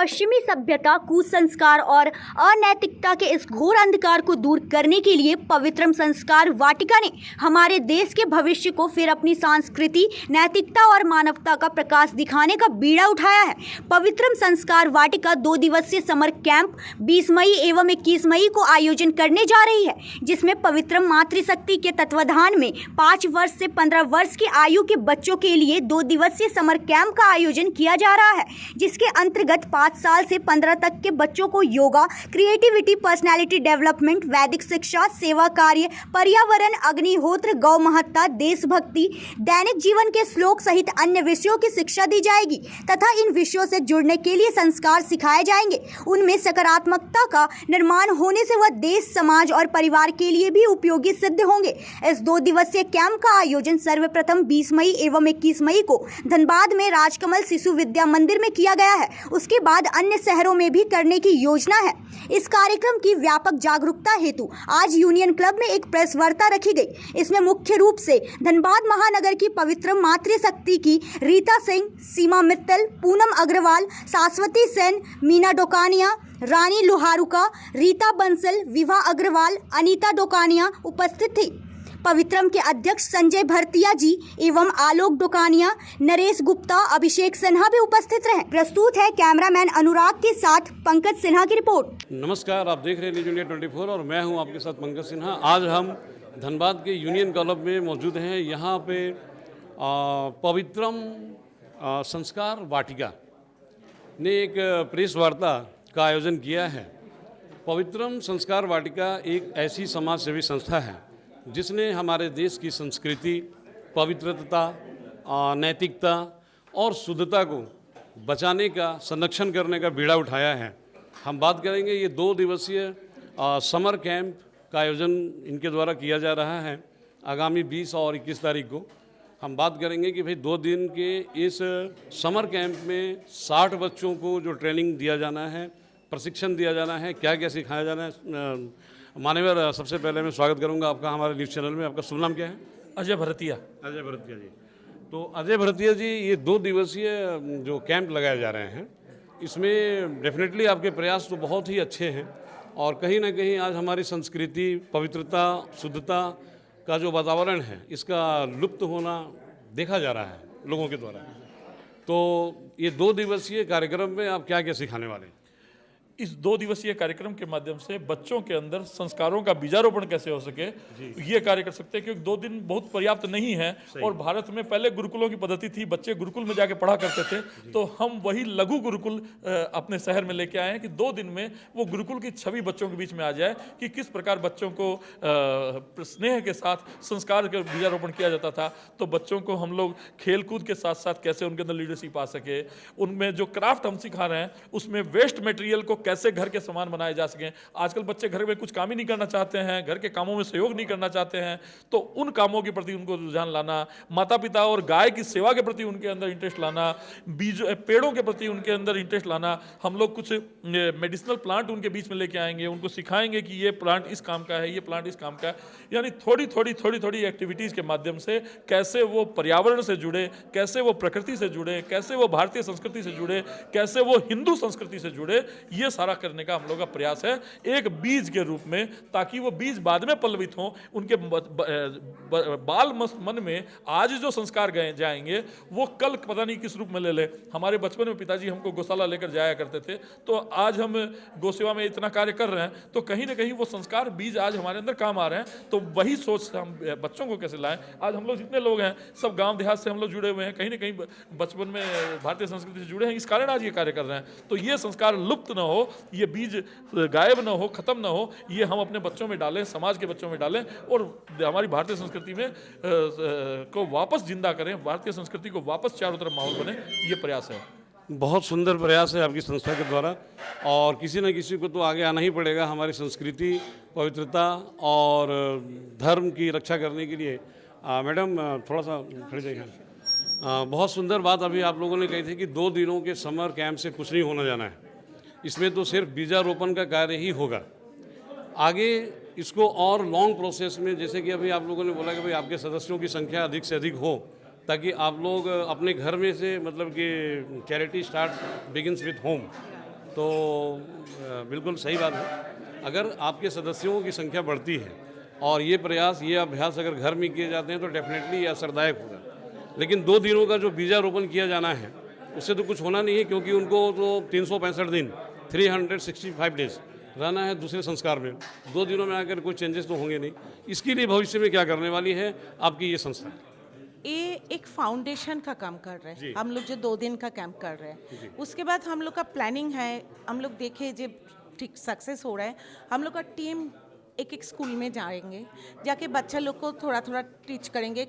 पश्चिमी सभ्यता, कुसंस्कार और अनैतिकता के इस घोर अंधकार को दूर करने के लिए पवित्रम संस्कार वाटिका ने हमारे देश के भविष्य को फिर अपनी संस्कृति, नैतिकता और मानवता का प्रकाश दिखाने का बीड़ा उठाया है। पवित्रम संस्कार वाटिका 2 दिवसीय समर कैंप 20 मई एवं 21 मई को आयोजन करने जा रही है, जिसमें पवित्रम मातृशक्ति के तत्वाधान में 5 वर्ष से 15 वर्ष की आयु के बच्चों के लिए 2 दिवसीय समर कैंप का आयोजन किया जा रहा है, जिसके अंतर्गत 5 साल से 15 तक के बच्चों को योगा, क्रिएटिविटी, पर्सनालिटी डेवलपमेंट, वैदिक शिक्षा, सेवा कार्य, पर्यावरण, अग्निहोत्र, गौ महत्ता, देशभक्ति, दैनिक जीवन के श्लोक सहित अन्य विषयों की शिक्षा दी जाएगी तथा इन विषयों से जुड़ने के लिए संस्कार सिखाए जाएंगे। उनमें सकारात्मकता का निर्माण होने से वह देश, समाज और परिवार के लिए भी उपयोगी सिद्ध होंगे। इस 2 दिवसीय कैंप का आयोजन सर्वप्रथम 20 मई एवं 21 मई को धनबाद में राजकमल शिशु विद्या मंदिर में किया गया है। उसके बाद अन्य शहरों में भी करने की योजना है। इस कार्यक्रम की व्यापक जागरूकता हेतु आज यूनियन क्लब में एक प्रेस वार्ता रखी गई। इसमें मुख्य रूप से धनबाद महानगर की पवित्र मातृशक्ति की रीता सिंह, सीमा मित्तल, पूनम अग्रवाल, शाश्वती सेन, मीना डोकानिया, रानी लोहारुका, रीता बंसल, विभा अग्रवाल, अनीता डोकानिया उपस्थित थी। पवित्रम के अध्यक्ष संजय भरतिया जी एवं आलोक डोकानिया, नरेश गुप्ता, अभिषेक सिन्हा भी उपस्थित रहे। प्रस्तुत है कैमरामैन अनुराग के साथ पंकज सिन्हा की रिपोर्ट। नमस्कार, आप देख रहे हैं न्यूज़ इंडिया 24 और मैं हूं आपके साथ पंकज सिन्हा। आज हम धनबाद के यूनियन क्लब में मौजूद हैं। यहाँ पे पवित्रम संस्कार वाटिका ने एक प्रेस वार्ता का आयोजन किया है। पवित्रम संस्कार वाटिका एक ऐसी समाज सेवी संस्था है जिसने हमारे देश की संस्कृति, पवित्रता, नैतिकता और शुद्धता को बचाने का, संरक्षण करने का बीड़ा उठाया है। हम बात करेंगे, ये 2 दिवसीय समर कैंप का आयोजन इनके द्वारा किया जा रहा है आगामी 20 और 21 तारीख को। हम बात करेंगे कि भाई 2 दिन के इस समर कैंप में 60 बच्चों को जो ट्रेनिंग दिया जाना है, प्रशिक्षण दिया जाना है, क्या क्या सिखाया जाना है। मान्यवर, सबसे पहले मैं स्वागत करूंगा आपका हमारे न्यूज़ चैनल में। आपका शुभ नाम क्या है? अजय भरतिया। अजय भरतिया जी। तो अजय भरतिया जी, ये 2 दिवसीय जो कैंप लगाए जा रहे हैं, इसमें डेफिनेटली आपके प्रयास तो बहुत ही अच्छे हैं और कहीं ना कहीं आज हमारी संस्कृति, पवित्रता, शुद्धता का जो वातावरण है, इसका लुप्त होना देखा जा रहा है लोगों के द्वारा। तो ये 2 दिवसीय कार्यक्रम में आप क्या क्या सिखाने वाले हैं? इस 2 दिवसीय कार्यक्रम के माध्यम से बच्चों के अंदर संस्कारों का बीजारोपण कैसे हो सके, ये कार्य कर सकते हैं, क्योंकि 2 दिन बहुत पर्याप्त नहीं है। और भारत में पहले गुरुकुलों की पद्धति थी, बच्चे गुरुकुल में जाके पढ़ा करते थे। तो हम वही लघु गुरुकुल अपने शहर में लेके आए हैं कि 2 दिन में वो गुरुकुल की छवि बच्चों के बीच में आ जाए कि किस प्रकार बच्चों को स्नेह के साथ संस्कार का बीजारोपण किया जाता था। तो बच्चों को हम लोग खेलकूद के साथ साथ कैसे उनके अंदर लीडरशिप आ सके, उनमें जो क्राफ्ट हम सिखा रहे हैं उसमें वेस्ट मटेरियल को कैसे घर के सामान बनाए जा सकें। आजकल बच्चे घर में कुछ काम ही नहीं करना चाहते हैं, घर के कामों में सहयोग नहीं करना चाहते हैं। तो उन कामों के प्रति उनको रुझान लाना, माता पिता और गाय की सेवा के प्रति उनके अंदर इंटरेस्ट लाना, बीज पेड़ों के प्रति उनके अंदर इंटरेस्ट लाना। हम लोग कुछ मेडिसिनल प्लांट उनके बीच में लेके आएंगे, उनको सिखाएंगे कि ये प्लांट इस काम का है, ये प्लांट इस काम का है। यानी थोड़ी थोड़ी एक्टिविटीज़ के माध्यम से कैसे वो पर्यावरण से जुड़े, कैसे वो प्रकृति से जुड़े, कैसे वो भारतीय संस्कृति से जुड़े, कैसे वो हिंदू संस्कृति से जुड़े, ये सारा करने का हम लोग का प्रयास है एक बीज के रूप में, ताकि वो बीज बाद में पल्लवित हों। उनके बाल मन में आज जो संस्कार गए जाएंगे वो कल पता नहीं किस रूप में ले ले। हमारे बचपन में पिताजी हमको गौशाला लेकर जाया करते थे, तो आज हम गौसेवा में इतना कार्य कर रहे हैं, तो कहीं ना कहीं वो संस्कार बीज आज हमारे अंदर काम आ रहे हैं। तो वही सोच हम बच्चों को कैसे लाएं। आज हम लोग जितने लोग हैं सब गाँव देहात से हम लोग जुड़े हुए हैं, कहीं ना कहीं बचपन में भारतीय संस्कृति से जुड़े हैं, इस कारण आज ये कार्य कर रहे हैं। तो ये संस्कार लुप्त न हो, ये बीज गायब ना हो, खत्म ना हो, ये हम अपने बच्चों में डालें, समाज के बच्चों में डालें और हमारी भारतीय संस्कृति में को वापस जिंदा करें, भारतीय संस्कृति को वापस चारों तरफ माहौल बने, ये प्रयास है। बहुत सुंदर प्रयास है आपकी संस्था के द्वारा और किसी न किसी को तो आगे आना ही पड़ेगा हमारी संस्कृति, पवित्रता और धर्म की रक्षा करने के लिए। मैडम, थोड़ा सा खड़े जाइए। बहुत सुंदर बात अभी आप लोगों ने कही थी कि 2 दिनों के समर कैंप से कुछ नहीं होना जाना है, इसमें तो सिर्फ बीजारोपण का कार्य ही होगा। आगे इसको और लॉन्ग प्रोसेस में, जैसे कि अभी आप लोगों ने बोला कि भाई आपके सदस्यों की संख्या अधिक से अधिक हो, ताकि आप लोग अपने घर में से, मतलब कि charity start begins with home, तो बिल्कुल सही बात है। अगर आपके सदस्यों की संख्या बढ़ती है और ये प्रयास, ये अभ्यास अगर घर में किए जाते हैं तो डेफिनेटली ये असरदायक होगा। लेकिन 2 दिनों का जो बीजारोपण किया जाना है उससे तो कुछ होना नहीं है, क्योंकि उनको तो 365 दिन 365 डेज रहना है दूसरे संस्कार में। 2 दिनों में आकर कोई चेंजेस तो होंगे नहीं। इसके लिए भविष्य में क्या करने वाली है आपकी ये संस्था? ये एक फाउंडेशन का काम कर रहे हैं हम लोग, जो 2 दिन का कैंप कर रहे हैं। उसके बाद हम लोग का प्लानिंग है, हम लोग देखे जब ठीक सक्सेस हो रहा है, हम लोग का टीम एक स्कूल में जाएंगे, जाके बच्चा लोग को थोड़ा थोड़ा टीच करेंगे।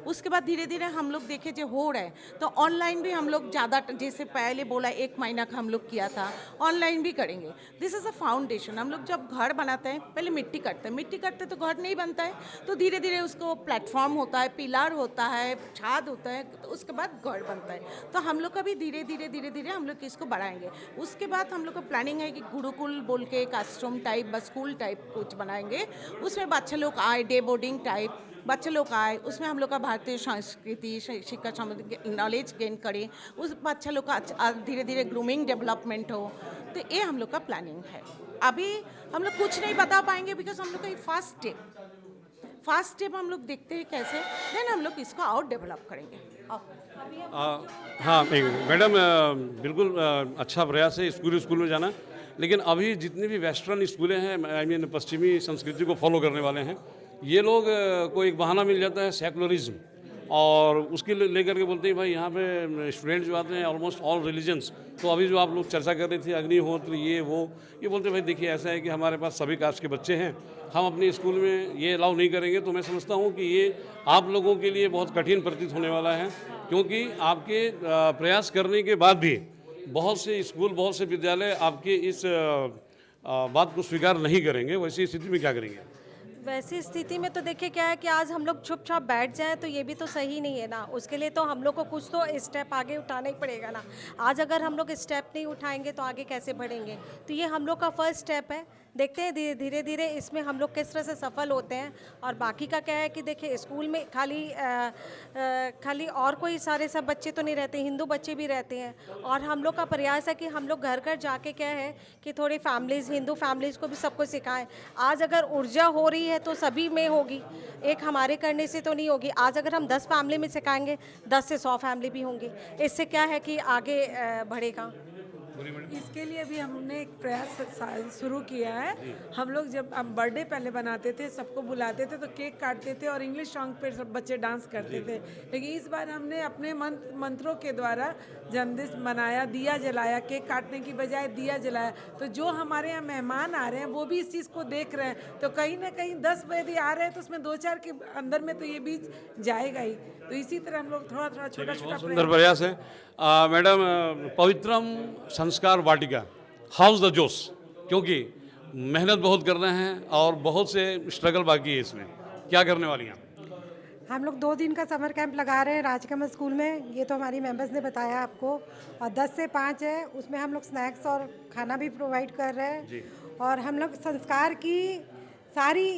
उसके बाद धीरे धीरे हम लोग देखे जो हो रहा है तो ऑनलाइन भी हम लोग ज़्यादा, जैसे पहले बोला 1 महीना का हम लोग किया था, ऑनलाइन भी करेंगे। This is a foundation. हम लोग जब घर बनाते हैं पहले मिट्टी करते हैं तो घर नहीं बनता है, तो धीरे धीरे उसको प्लेटफॉर्म होता है, पिलर होता है, छाद होता है, तो उसके बाद घर बनता है। तो हम लोग का भी धीरे धीरे हम लोग इसको बढ़ाएंगे। उसके बाद हम लोग का प्लानिंग है कि गुरुकुल बोल के एक आश्रम टाइप व स्कूल टाइप कुछ बनाएंगे। उसमें बच्चे लोग आए, डे बोर्डिंग टाइप बच्चे लोग आए, उसमें हम लोग का भारतीय संस्कृति शिक्षा संबंधी नॉलेज गेन करें, उस बच्चे लोग का धीरे धीरे ग्रूमिंग डेवलपमेंट हो। तो ये हम लोग का प्लानिंग है। अभी हम लोग कुछ नहीं बता पाएंगे बिकॉज हम लोग का फर्स्ट स्टेप हम लोग देखते हैं कैसे, देन हम लोग इसको और डेवलप करेंगे। हाँ मैडम, बिल्कुल अच्छा प्रयास है स्कूल में जाना। लेकिन अभी जितने भी वेस्टर्न स्कूलें हैं, आई मीन पश्चिमी संस्कृति को फॉलो करने वाले हैं, ये लोग को एक बहाना मिल जाता है सेकुलरिज्म, और उसके लेकर के बोलते हैं भाई यहाँ पे स्टूडेंट जो आते हैं ऑलमोस्ट ऑल रिलीजन्स। तो अभी जो आप लोग चर्चा कर रहे थे अग्निहोत्र ये बोलते हैं भाई देखिए ऐसा है कि हमारे पास सभी कास्ट के बच्चे हैं, हम अपने स्कूल में ये अलाउ नहीं करेंगे। तो मैं समझता हूँ कि ये आप लोगों के लिए बहुत कठिन प्रतीत होने वाला है, क्योंकि आपके प्रयास करने के बाद भी बहुत से स्कूल, बहुत से विद्यालय आपके इस बात को स्वीकार नहीं करेंगे। वैसी स्थिति में क्या करेंगे? वैसी स्थिति में तो देखिए क्या है कि आज हम लोग चुपचाप बैठ जाएं तो ये भी तो सही नहीं है ना। उसके लिए तो हम लोग को कुछ तो स्टेप आगे उठाना ही पड़ेगा ना। आज अगर हम लोग स्टेप नहीं उठाएंगे तो आगे कैसे बढ़ेंगे? तो ये हम लोग का फर्स्ट स्टेप है। देखते हैं धीरे धीरे इसमें हम लोग किस तरह से सफल होते हैं। और बाकी का क्या है कि देखिए स्कूल में खाली और कोई सारे सब बच्चे तो नहीं रहते, हिंदू बच्चे भी रहते हैं। और हम लोग का प्रयास है कि हम लोग घर घर जाके क्या है कि थोड़ी फैमिलीज़, हिंदू फैमिलीज़ को भी सबको सिखाएं। आज अगर ऊर्जा हो रही है तो सभी में होगी, एक हमारे करने से तो नहीं होगी। आज अगर हम 10 फैमिली में सिखाएंगे 10 से 100 फैमिली भी होंगी। इससे क्या है कि आगे बढ़ेगा। इसके लिए भी हमने एक प्रयास शुरू किया है। हम लोग जब हम बर्थडे पहले बनाते थे, सबको बुलाते थे तो केक काटते थे और इंग्लिश सॉन्ग पे सब बच्चे डांस करते थे। लेकिन इस बार हमने अपने मंत्रों के द्वारा जन्मदिन मनाया, दिया जलाया, केक काटने की बजाय दिया जलाया। तो जो हमारे यहाँ मेहमान आ रहे हैं वो भी इस चीज़ को देख रहे हैं। तो कहीं ना कहीं 10 यदि आ रहे हैं तो उसमें 2-4 के अंदर में तो ये बीज जाएगा ही। तो इसी तरह हम लोग थोड़ा छोटा सुंदर प्रयास है। मैडम, पवित्रम संस्कार वाटिका, हाउस द जोश, क्योंकि मेहनत बहुत कर रहे हैं और बहुत से स्ट्रगल बाकी है, इसमें क्या करने वाली हैं? हम लोग 2 दिन का समर कैंप लगा रहे हैं राजकमल स्कूल में। ये तो हमारी मेंबर्स ने बताया आपको। और 10 से 5 है, उसमें हम लोग स्नैक्स और खाना भी प्रोवाइड कर रहे हैं। और हम लोग संस्कार की सारी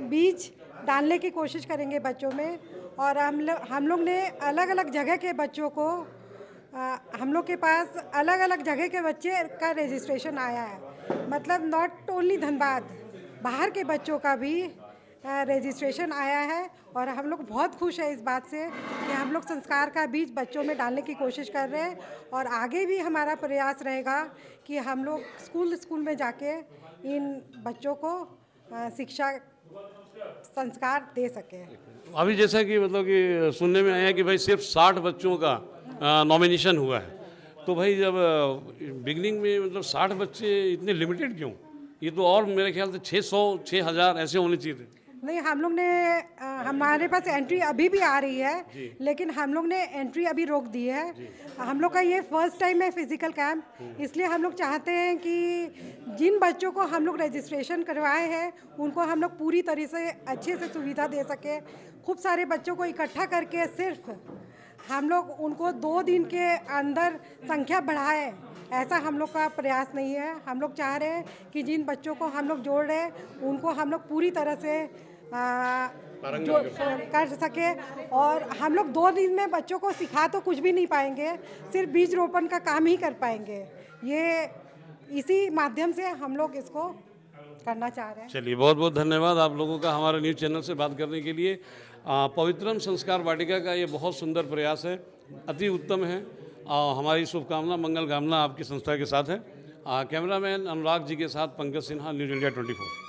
बीज डालने की कोशिश करेंगे बच्चों में। और हम लोग ने अलग अलग जगह के बच्चों को, हम लोग के पास अलग अलग जगह के बच्चे का रजिस्ट्रेशन आया है। मतलब नॉट ओनली धनबाद, बाहर के बच्चों का भी रजिस्ट्रेशन आया है। और हम लोग बहुत खुश हैं इस बात से कि हम लोग संस्कार का बीज बच्चों में डालने की कोशिश कर रहे हैं। और आगे भी हमारा प्रयास रहेगा कि हम लोग स्कूल में जाके इन बच्चों को शिक्षा संस्कार दे सकें। अभी जैसा कि मतलब कि सुनने में आया कि भाई सिर्फ 60 बच्चों का नॉमिनेशन हुआ है, तो भाई जब बिगनिंग में मतलब 60 बच्चे इतने लिमिटेड क्यों? ये तो और मेरे ख्याल से 600, 6000 ऐसे होने चाहिए थे। नहीं, हम लोग ने हमारे पास एंट्री अभी भी आ रही है, लेकिन हम लोग ने एंट्री अभी रोक दी है। हम लोग का ये फर्स्ट टाइम है फिजिकल कैंप, इसलिए हम लोग चाहते हैं कि जिन बच्चों को हम लोग रजिस्ट्रेशन करवाए हैं उनको हम लोग पूरी तरह से अच्छे से सुविधा दे सकें। खूब सारे बच्चों को इकट्ठा करके सिर्फ हम लोग उनको 2 दिन के अंदर संख्या बढ़ाए, ऐसा हम लोग का प्रयास नहीं है। हम लोग चाह रहे हैं कि जिन बच्चों को हम लोग जोड़ रहे हैं उनको हम लोग पूरी तरह से जो कर सके। और हम लोग 2 दिन में बच्चों को सिखा तो कुछ भी नहीं पाएंगे, सिर्फ बीज रोपण का काम ही कर पाएंगे। ये इसी माध्यम से हम लोग इसको करना चाह रहे हैं। चलिए, बहुत बहुत धन्यवाद आप लोगों का हमारे न्यूज़ चैनल से बात करने के लिए। पवित्रम संस्कार वाटिका का ये बहुत सुंदर प्रयास है, अति उत्तम है। हमारी शुभकामना, मंगल कामना आपकी संस्था के साथ है। कैमरामैन अनुराग जी के साथ पंकज सिन्हा, न्यूज़ इंडिया 24।